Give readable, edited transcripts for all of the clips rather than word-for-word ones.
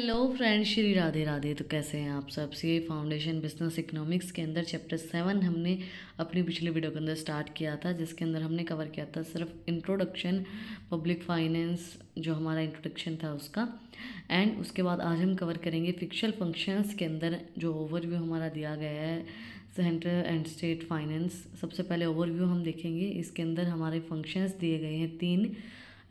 Hello friends, Shri Radhe Radhe. तो कैसे हैं आप सब? सीए फाउंडेशन बिजनेस इकोनॉमिक्स के अंदर चैप्टर 7 हमने अपनी पिछले वीडियो के अंदर स्टार्ट किया था, जिसके अंदर हमने कवर किया था सिर्फ इंट्रोडक्शन पब्लिक फाइनेंस, जो हमारा इंट्रोडक्शन था उसका। एंड उसके बाद आज हम कवर करेंगे फिक्शल फंक्शंस के अंदर जो ओवरव्यू हमारा दिया गया है सेंट्रल एंड स्टेट फाइनेंस। सबसे पहले ओवरव्यू हम देखेंगे। इसके अंदर हमारे फंक्शंस दिए गए हैं 3: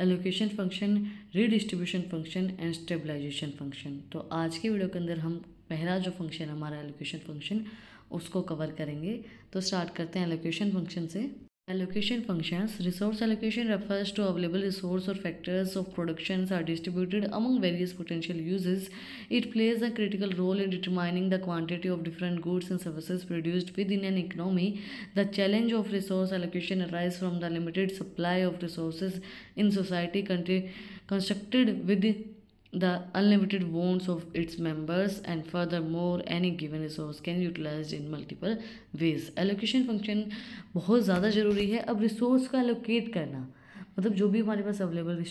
allocation function, redistribution function and stabilisation function. तो आज के वीडियो के अंदर हम पहला जो फंक्शन हमारा एलोकेशन फंक्शन उसको कवर करेंगे। तो स्टार्ट करते हैं एलोकेशन फंक्शन से। Allocation functions. Resource allocation refers to available resource or factors of productions are distributed among various potential uses. It plays a critical role in determining the quantity of different goods and services produced within an economy. The challenge of resource allocation arises from the limited supply of resources in society constructed with the unlimited wants of its members, and furthermore any given resource can be utilized in multiple ways. Allocation function बहुत ज़्यादा ज़रूरी है। अब resource का allocate करना मतलब जो भी हमारे पास अवेलेबल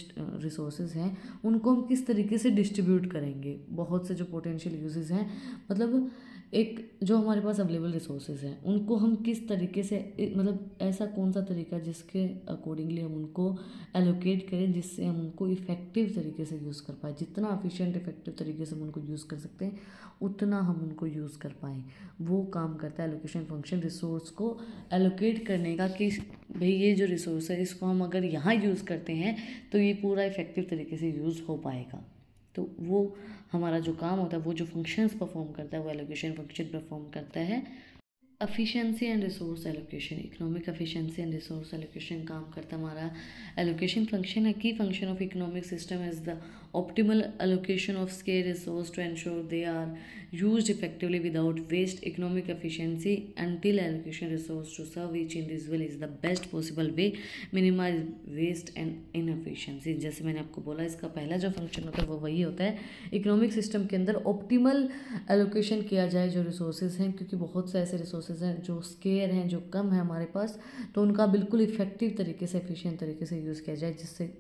रिसोर्सेज हैं उनको हम किस तरीके से डिस्ट्रीब्यूट करेंगे। बहुत से जो पोटेंशियल यूजेस हैं, मतलब एक जो हमारे पास अवेलेबल रिसोर्सेज हैं उनको हम किस तरीके से मतलब ऐसा कौन सा तरीका जिसके अकॉर्डिंगली हम उनको एलोकेट करें, जिससे हम उनको इफ़ेक्टिव तरीके से यूज़ कर पाएँ। जितना एफिशिएंट इफ़ेक्टिव तरीके से हम उनको यूज़ कर सकते हैं उतना हम उनको यूज़ कर पाएँ, वो काम करता है एलोकेशन फंक्शन। रिसोर्स को एलोकेट करने का कि भाई ये जो रिसोर्स है इसको हम अगर यहाँ यूज़ करते हैं तो ये पूरा इफ़ेक्टिव तरीके से यूज़ हो पाएगा। तो वो हमारा जो काम होता है, वो जो फंक्शंस परफॉर्म करता है, वो एलोकेशन फंक्शन परफॉर्म करता है। Efficiency and resource allocation, economic efficiency and resource allocation काम करता है हमारा एलोकेशन फंक्शन है। की function of economic system is the optimal allocation of scarce resource to ensure they are used effectively without waste. Economic efficiency until allocation resource to serve each individual is the best possible way minimize waste and inefficiency। जैसे मैंने आपको बोला, इसका पहला जो function होता है वो वही होता है इकोनॉमिक सिस्टम के अंदर ऑप्टिमल एलोकेशन किया जाए जो रिसोर्सेज हैं, क्योंकि बहुत से ऐसे रिसोर्सेज हैं जो स्केयर हैं, जो कम है हमारे पास, तो उनका बिल्कुल इफेक्टिव तरीके से एफिशिएंट तरीके से यूज़ किया जाए, जिससे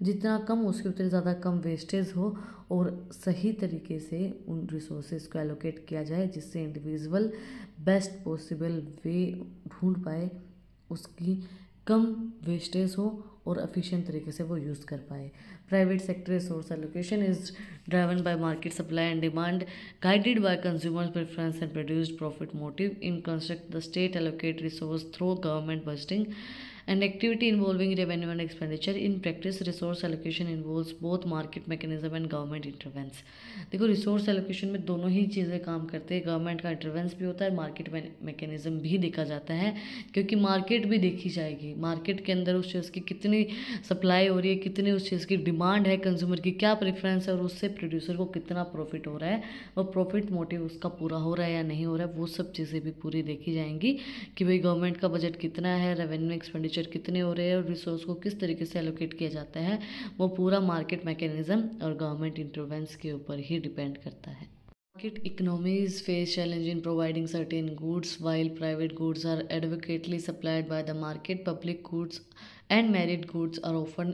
जितना कम उसके उतने ज़्यादा कम वेस्टेज हो और सही तरीके से उन रिसोर्सेज को एलोकेट किया जाए, जिससे इंडिविजुअल बेस्ट पॉसिबल वे ढूंढ पाए, उसकी कम वेस्टेज हो और एफिशिएंट तरीके से वो यूज़ कर पाए। Private sector resource allocation is driven by market supply and demand, guided by consumer preference and produced profit motive. In construct the state allocate resource through government budgeting and activity involving revenue and expenditure. In practice, resource allocation involves both market mechanism and government intervention। देखो, resource allocation में दोनों ही चीज़ें काम करते हैं। Government का इंटरवेंस भी होता है, मार्केट मैकेनिज्म भी देखा जाता है, क्योंकि मार्केट भी देखी जाएगी। मार्केट के अंदर उस चीज़ की कितनी सप्लाई हो रही है, कितनी उस चीज़ की डिमांड है, कंज्यूमर की क्या प्रेफरेंस है, और उससे प्रोड्यूसर को कितना प्रॉफिट हो रहा है, वो प्रॉफिट मोटिव उसका पूरा हो रहा है या नहीं हो रहा है, वो सब चीज़ें भी पूरी देखी जाएंगी कि भाई गवर्नमेंट का बजट कितना है, रेवेन्यू एक्सपेंडिचर कितने हो रहे हैं, और रिसोर्स को किस तरीके से एलोकेट किया जाता है, वो पूरा मार्केट मैकेनिज्म और गवर्नमेंट इंटरवेंस के ऊपर ही डिपेंड करता है। Market economies face challenge in providing certain goods, while private goods are adequately supplied by the market. Public goods and merit goods are often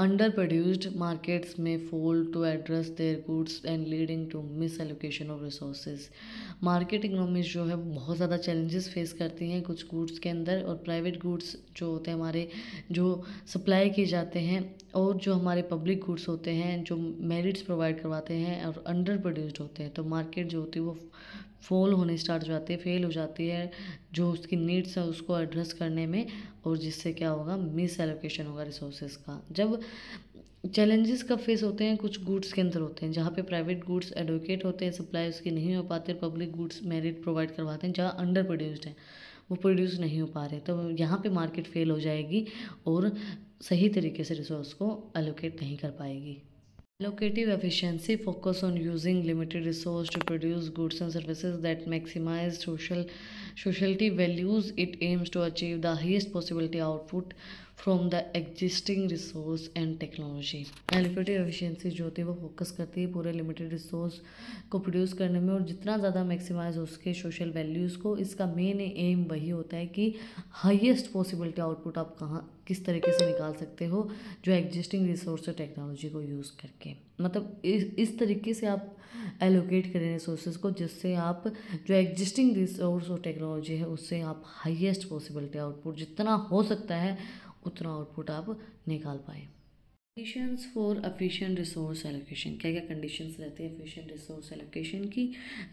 underproduced. Markets may fail to address their goods and leading to misallocation of resources। Market economies जो है बहुत ज़्यादा challenges face करती हैं कुछ goods के अंदर, और प्राइवेट गुड्स जो होते हैं हमारे, जो सप्लाई किए जाते हैं, और जो हमारे पब्लिक गुड्स होते हैं जो मेरिट्स प्रोवाइड करवाते हैं और अंडर प्रोड्यूस्ड होते हैं, तो मार्केट जो होती है वो फॉल होने स्टार्ट हो जाती है, फेल हो जाती है जो उसकी नीड्स है उसको एड्रेस करने में, और जिससे क्या होगा, मिस एलोकेशन होगा रिसोर्सेज का। जब चैलेंजेस कब फेस होते हैं, कुछ गुड्स के अंदर होते हैं जहाँ पे प्राइवेट गुड्स एडवोकेट होते हैं, सप्लाई उसकी नहीं हो पाते, पब्लिक गुड्स मेरिट प्रोवाइड करवाते हैं, जहाँ अंडर प्रोड्यूस्ड है, वो प्रोड्यूस नहीं हो पा रहे, तो यहाँ पे मार्केट फेल हो जाएगी और सही तरीके से रिसोर्स को एलोकेट नहीं कर पाएगी। Allocative efficiency focus on using limited resource to produce goods and services that maximize sociality values. It aims to achieve the highest possibility output from the existing resource and technology. Allocative efficiency जो होती है वो focus करती है पूरे limited resource को produce करने में और जितना ज़्यादा मैक्सिमाइज हो उसके सोशल वैल्यूज़ को। इसका मेन एम वही होता है कि हाईएस्ट पॉसिबिलिटी आउटपुट आप कहाँ किस तरीके से निकाल सकते हो जो एग्जिस्टिंग रिसोर्स और टेक्नोलॉजी को यूज़ करके। मतलब इस तरीके से आप एलोकेट करें रिसोर्सेज को जिससे आप जो एग्जिस्टिंग रिसोर्स और टेक्नोलॉजी है उससे आप हाईएस्ट पॉसिबिलिटी आउटपुट जितना हो सकता है उतना आउटपुट आप निकाल पाए। Conditions for efficient resource allocation, क्या क्या कंडीशंस रहते हैं एफिशिएंट रिसोर्स एलोकेशन की।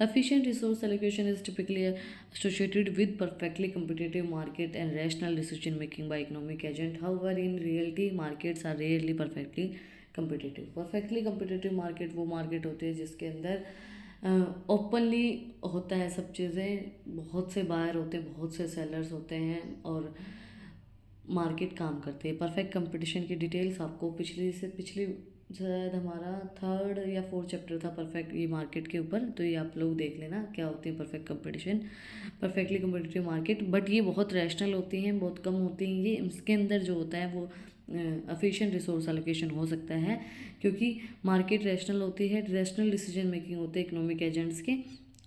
Efficient resource allocation is typically associated with perfectly competitive market and rational decision making by economic agent. However in reality markets are rarely perfectly competitive. Perfectly competitive market वो market होती है जिसके अंदर openly होता है सब चीज़ें, बहुत से बायर होते हैं, बहुत से सेलर्स होते हैं और मार्केट काम करती है। परफेक्ट कंपटीशन की डिटेल्स आपको पिछली शायद हमारा 3rd या 4th चैप्टर था परफेक्ट ये मार्केट के ऊपर, तो ये आप लोग देख लेना क्या होती है perfect competition, perfectly competitive market. But ये बहुत रैशनल होती हैं, बहुत कम होती हैं ये। इसके अंदर जो होता है वो एफिशिएंट रिसोर्स एलोकेशन हो सकता है क्योंकि मार्केट रैशनल होती है, रैशनल डिसीजन मेकिंग होते हैं इकोनॉमिक एजेंट्स के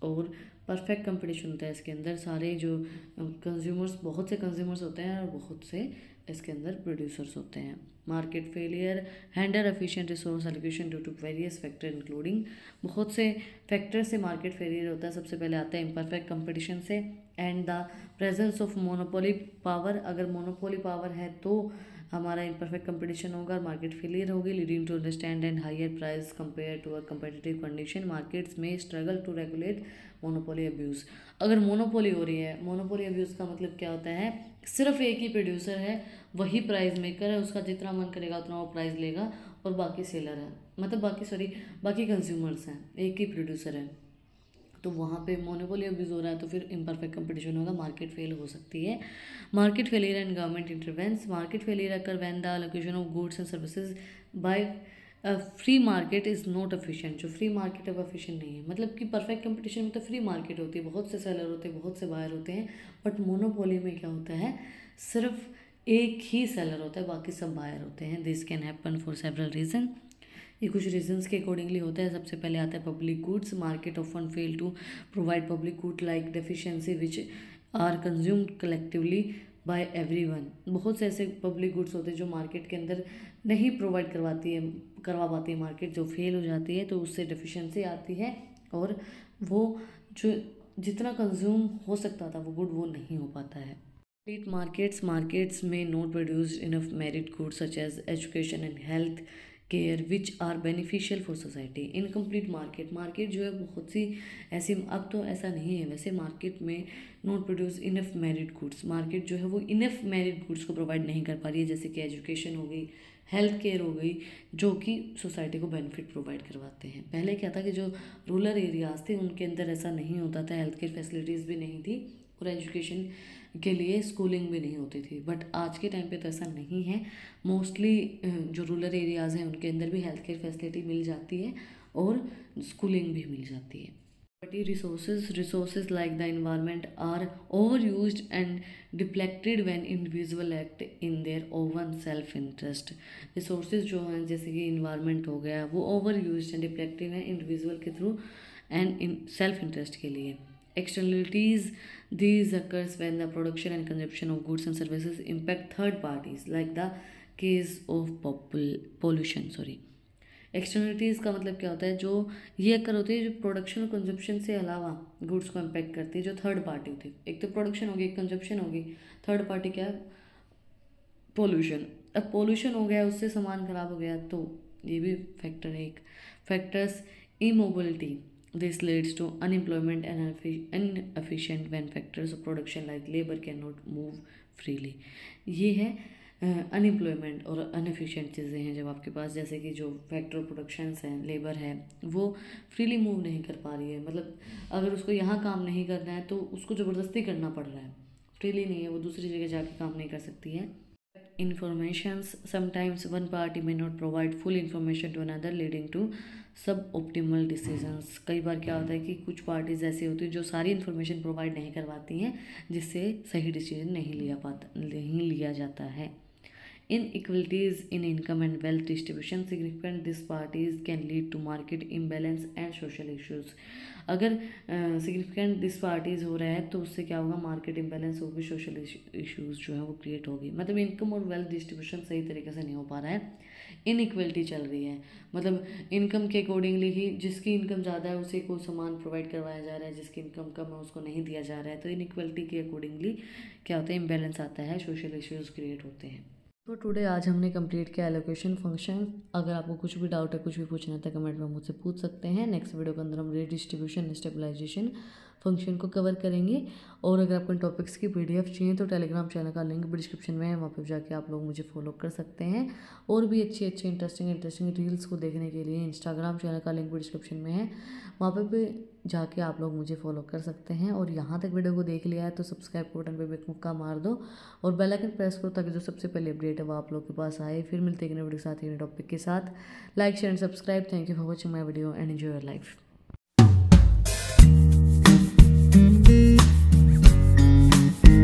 और परफेक्ट कंपटीशन होता है इसके अंदर। सारे जो कंज्यूमर्स, बहुत से कंज्यूमर्स होते हैं और बहुत से इसके अंदर प्रोड्यूसर्स होते हैं। Market failure handle efficient resource allocation due to various factor including, बहुत से फैक्टर से मार्केट फेलियर होता है। सबसे पहले आता है इम्परफेक्ट कंपटीशन से and the presence of monopoly power. अगर मोनोपोली पावर है तो हमारा इम्परफेक्ट कंपटीशन होगा और मार्केट फेलियर होगी, leading to understand and higher price compare to a competitive condition. Markets में struggle to regulate monopoly abuse. अगर मोनोपोली हो रही है, मोनोपोली अब्यूज़ का मतलब क्या होता है, सिर्फ एक ही प्रोड्यूसर है, वही प्राइस मेकर है, उसका जितना मन करेगा उतना वो प्राइस लेगा और बाकी सेलर है, मतलब बाकी कंज्यूमर्स हैं, एक ही प्रोड्यूसर है, तो वहाँ पे मोनोपोली अब्यूज़ हो रहा है तो फिर इम्परफेक्ट कंपटीशन होगा, मार्केट फेल हो सकती है। Market failure and government intervenes. Market failure occur when the allocation of goods and services by free market is not efficient. जो फ्री मार्केट है वो एफिशिएंट नहीं है। मतलब कि परफेक्ट कंपटीशन में तो फ्री मार्केट होती है, बहुत से सेलर होते हैं, बहुत से बायर होते हैं, बट मोनोपोली में क्या होता है, सिर्फ एक ही सेलर होता है, बाकी सब बायर होते हैं। This can happen for several reason. ये कुछ रीजंस के अकॉर्डिंगली होता है। सबसे पहले आता है public goods. Market often fail to provide public good like deficiency which are consumed collectively by everyone. बहुत से ऐसे पब्लिक गुड्स होते हैं जो मार्केट के अंदर नहीं प्रोवाइड करवा पाती है मार्केट, जो फेल हो जाती है तो उससे डेफिशिएंसी आती है और वो जो जितना कंज्यूम हो सकता था वो गुड वो नहीं हो पाता है। मार्केट्स में not produced enough merit goods such as education and health care which are beneficial for society. Incomplete market जो है बहुत सी ऐसी, अब तो ऐसा नहीं है वैसे, मार्केट में not produce enough merit goods. Market जो है वो इनफ मेरिट गुड्स को प्रोवाइड नहीं कर पा रही है, जैसे कि एजुकेशन हो गई, हेल्थ केयर हो गई, जो कि सोसाइटी को बेनिफिट प्रोवाइड करवाते हैं। पहले क्या था कि जो रूरल एरियाज़ थे उनके अंदर ऐसा नहीं होता था, हेल्थ केयर फैसिलिटीज़ भी नहीं थी और एजुकेशन के लिए स्कूलिंग भी नहीं होती थी। बट आज के टाइम पे तो ऐसा नहीं है। मोस्टली जो रूरल एरियाज़ हैं उनके अंदर भी हेल्थ केयर फैसिलिटी मिल जाती है और स्कूलिंग भी मिल जाती है। But resources like the environment are overused and depleted when individual act in their own self interest। Resources जो हैं जैसे कि इन्वायरमेंट हो गया वो ओवर यूज एंड डिप्लेक्टिव है इंडिविजुअल के through and in self interest के लिए। Externalities these occurs when the production and consumption of goods and services impact third parties like the case of pollution। Externalities का मतलब क्या होता है, जो ये अक्कर होती है जो प्रोडक्शन और कंजप्शन से अलावा गुड्स को इम्पैक्ट करती है, जो थर्ड पार्टी होती है। एक तो प्रोडक्शन होगी, एक कंजप्शन होगी, थर्ड पार्टी क्या है, पोल्यूशन। अब पोल्यूशन हो गया, उससे सामान खराब हो गया, तो ये भी फैक्टर है एक। Factors immobility, this leads to unemployment and inefficient when factors of production like labour can not move freely. ये है अनएम्प्लॉयमेंट और अनएफिशिएंट चीज़ें हैं जब आपके पास, जैसे कि जो फैक्टर प्रोडक्शंस हैं, लेबर है, वो फ्रीली मूव नहीं कर पा रही है। मतलब अगर उसको यहाँ काम नहीं करना है तो उसको ज़बरदस्ती करना पड़ रहा है, फ्रीली नहीं है, वो दूसरी जगह जाके काम नहीं कर सकती है। Informations, sometimes one party may not provide full information to another leading to सब ऑप्टिमल डिसीजंस। कई बार क्या होता है कि कुछ पार्टीज ऐसी होती है जो सारी इन्फॉर्मेशन प्रोवाइड नहीं करवाती हैं, जिससे सही डिसीजन नहीं लिया जाता है। inequalities in income and wealth distribution, significant disparities can lead to market imbalance and social issues. अगर सिग्निफिकेंट डिस्पार्टीज हो रहा है तो उससे क्या होगा, मार्केट इम्बैलेंस होगी, सोशल इश्यूज जो है वो क्रिएट होगी। मतलब इनकम और वेल्थ डिस्ट्रीब्यूशन सही तरीके से नहीं हो पा रहा है, इनइक्वलिटी चल रही है। मतलब इनकम के अकॉर्डिंगली ही जिसकी इनकम ज़्यादा है उसे को सामान प्रोवाइड करवाया जा रहा है, जिसकी इनकम कम है उसको नहीं दिया जा रहा है। तो इनइक्वलिटी के अकॉर्डिंगली क्या होता है, इम्बैलेंस आता है, सोशल इश्यूज क्रिएट होते हैं। तो टुडे आज हमने कंप्लीट किया एलोकेशन फंक्शन। अगर आपको कुछ भी डाउट है, कुछ भी पूछना है तो कमेंट में मुझसे पूछ सकते हैं। नेक्स्ट वीडियो के अंदर हम रीडिस्ट्रीब्यूशन स्टेबलाइजेशन फंक्शन को कवर करेंगे। और अगर आपको इन टॉपिक्स की PDF चाहिए तो टेलीग्राम चैनल का लिंक भी डिस्क्रिप्शन में है, वहाँ पर जाके आप लोग मुझे फॉलो कर सकते हैं। और भी अच्छी इंटरेस्टिंग रील्स को देखने के लिए इंस्टाग्राम चैनल का लिंक भी डिस्क्रिप्शन में है, वहाँ पर भी जाके आप लोग मुझे फॉलो कर सकते हैं। और यहाँ तक वीडियो को देख लिया है तो सब्सक्राइब बटन पर एक मुक्का मार दो और बेल आइकन प्रेस करो ताकि जो सबसे पहले अपडेट है वो आप लोग के पास आए। फिर मिलते हैं एक नए वीडियो के साथ, एक नए टॉपिक के साथ। Like share and subscribe. Thank you for watching my video and enjoy your life.